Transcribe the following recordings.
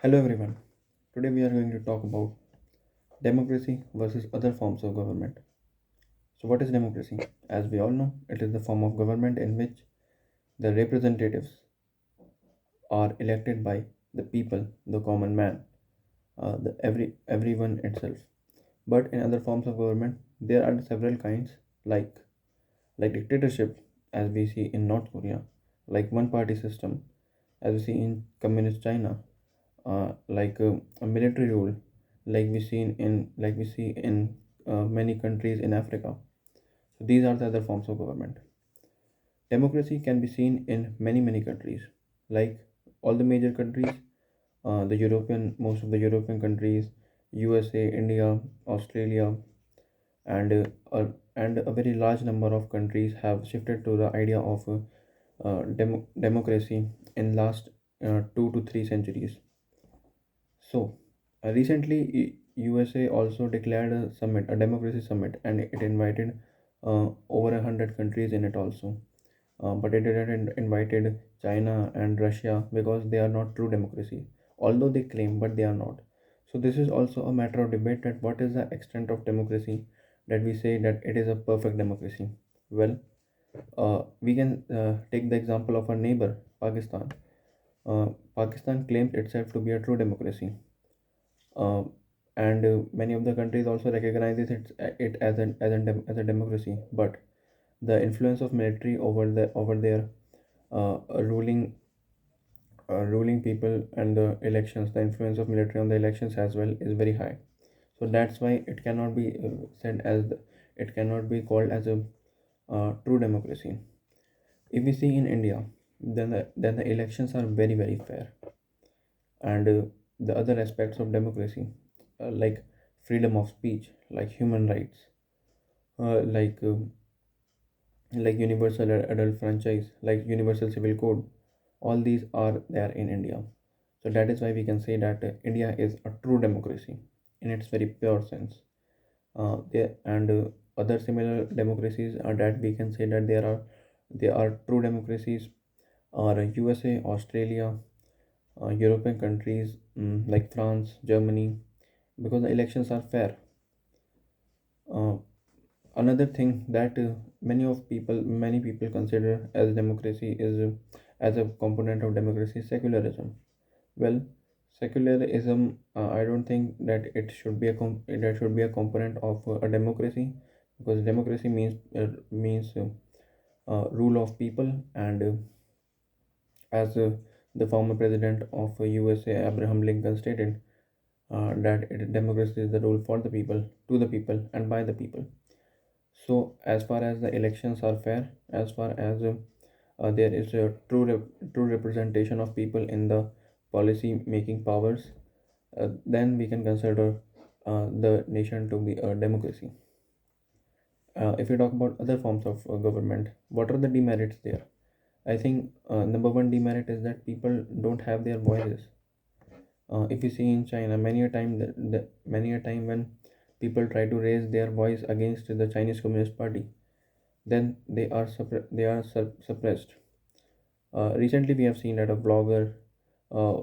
Hello everyone. Today we are going to talk about democracy versus other forms of government. So what is democracy? As we all know, it is the form of government in which the representatives are elected by the people, the common man, the everyone itself. But in other forms of government, there are several kinds like dictatorship as we see in North Korea, like one party system as we see in communist China, a military rule like we see in many countries in Africa. So these are the other forms of government. Democracy can be seen in many countries, like all the major countries, the European most of the European countries, USA, India, Australia, and a very large number of countries have shifted to the idea of democracy in last 2 to 3 centuries. So, recently, USA also declared a summit, a democracy summit, and it invited over 100 countries in it also. But it didn't invited China and Russia because they are not true democracy, although they claim, but they are not. So this is also a matter of debate that what is the extent of democracy that we say that it is a perfect democracy. Well, we can take the example of our neighbor, Pakistan. Pakistan claims itself to be a true democracy, uh, and many of the countries also recognizes it as a democracy. But the influence of military over their ruling ruling people and the elections, the influence of military on the elections as well is very high. So that's why it cannot be said as it cannot be called as a true democracy. If we see in India, then the elections are very fair, and the other aspects of democracy, like freedom of speech, like human rights, uh, like uh, like universal adult franchise, like universal civil code, all these are there in India. So that is why we can say that India is a true democracy in its very pure sense. There and other similar democracies are that we can say that they are true democracies are USA, Australia, European countries, like France, Germany, because the elections are fair. Uh, Another thing that many people consider as democracy is as a component of democracy secularism. Well, secularism, I don't think that it should be that should be a component of a democracy, because democracy means rule of people, and as the former president of USA Abraham Lincoln stated, democracy is the rule for the people, to the people, and by the people. So, as far as the elections are fair, as far as there is a true representation of people in the policy making powers, then we can consider the nation to be a democracy. If we talk about other forms of government, what are the demerits there? I think number one demerit is that people don't have their voices. If you see in China, many a time when people try to raise their voice against the Chinese Communist Party, then they are suppressed. Recently, we have seen that a vlogger uh,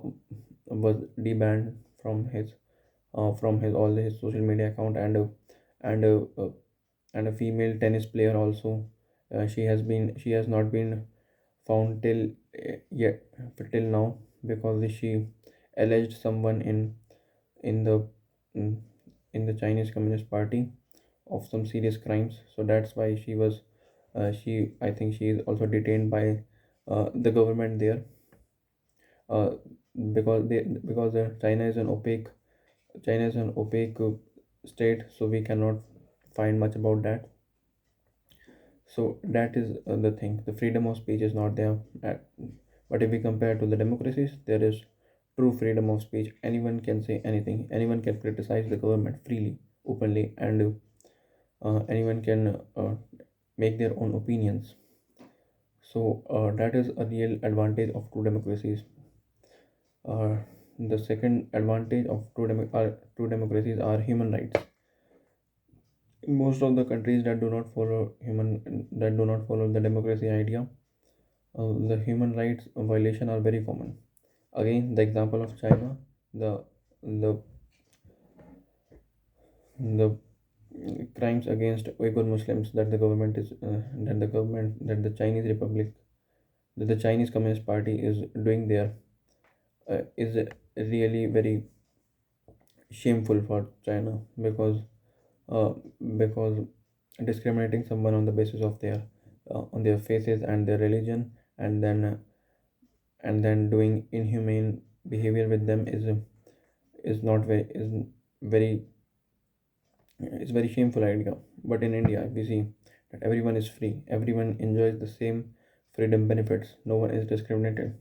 was debanned from his all his social media account, and uh, uh, and a female tennis player also. She has not been found yet till now, because she alleged someone in the in, in the Chinese Communist Party of some serious crimes. So that's why she I think she is also detained by the government there, uh, because China is an opaque state, so we cannot find much about that. So that is the thing. The freedom of speech is not there. But if we compare to the democracies, there is true freedom of speech. Anyone can say anything. Anyone can criticize the government freely, openly, and anyone can make their own opinions. So that is a real advantage of true democracies. Uh, the second advantage of true democracies are human rights. In most of the countries that do not follow the democracy idea, the human rights violation are very common. Again, the example of China. the the the crimes against Uyghur Muslims that the government is that the government that the Chinese Republic that the Chinese Communist Party is doing there is really very shameful for China uh, because discriminating someone on the basis of their on their faces and their religion, and then doing inhumane behavior with them is not very very is very shameful idea. But in India we see that everyone is free, everyone enjoys the same freedom benefits, no one is discriminated.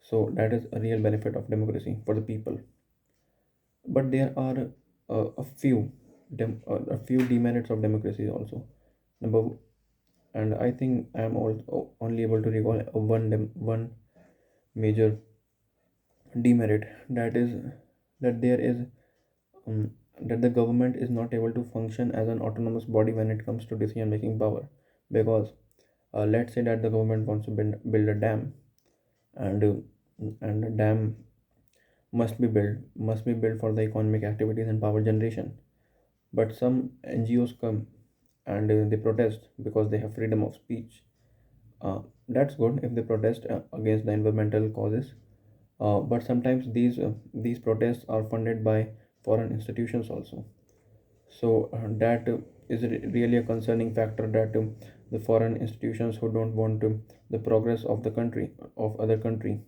So that is a real benefit of democracy for the people. But there are a few a few demerits of democracy also. Number and I think I am only able to recall one major demerit, that is that there is that the government is not able to function as an autonomous body when it comes to decision making power. Because let's say that the government wants to build a dam, and a dam must be built for the economic activities and power generation. But some NGOs come and they protest because they have freedom of speech. That's good if they protest against the environmental causes. But sometimes these protests are funded by foreign institutions also. So that is really a concerning factor, that the foreign institutions who don't want the progress of the country of other country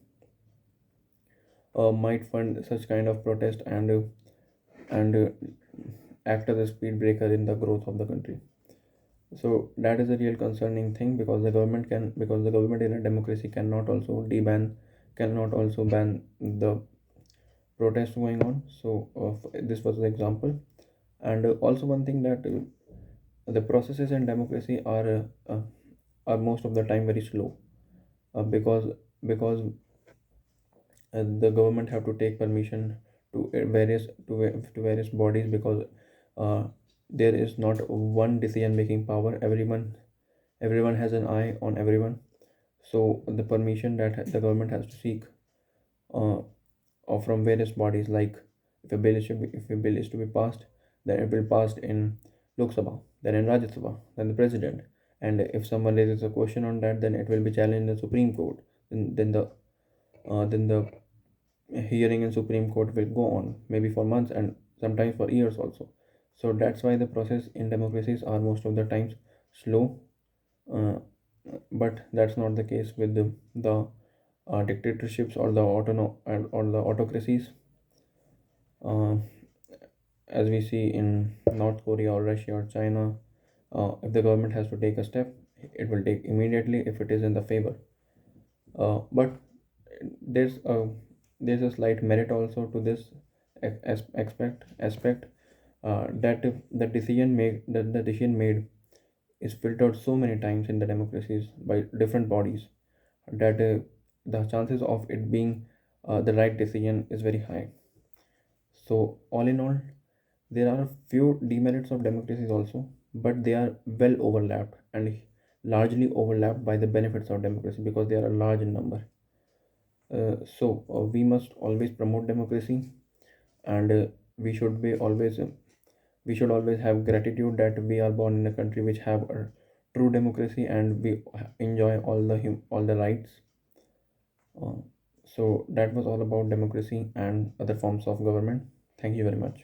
might fund such kind of protest, and act as a speed breaker in the growth of the country. So that is a real concerning thing, because the government in a democracy cannot also ban the protest going on. So this was an example. And also one thing, that the processes in democracy are most of the time very slow, because the government have to take permission to various bodies, because uh, there is not one decision making power. Everyone has an eye on everyone. So the permission that the government has to seek uh, or from various bodies, like if a bill is to be passed, then it will passed in Lok Sabha, then in Rajya Sabha, then the president. And if someone raises a question on that, then it will be challenged in the Supreme Court. Then the hearing in Supreme Court will go on maybe for months and sometimes for years also. So that's why the process in democracies are most of the times slow. uh, but that's not the case with the dictatorships or the autocracies, uh, as we see in North Korea or Russia or China. If the government has to take a step, it will take immediately if it is in the favor. But there's a slight merit also to this aspect, that if the decision made is filtered so many times in the democracies by different bodies, that the chances of it being the right decision is very high. So all in all, there are a few demerits of democracies also, but they are well overlapped and largely overlapped by the benefits of democracy, because they are a large in number. So we must always promote democracy, and we should always have gratitude that we are born in a country which have a true democracy, and we enjoy all the rights. Uh, so that was all about democracy and other forms of government. Thank you very much.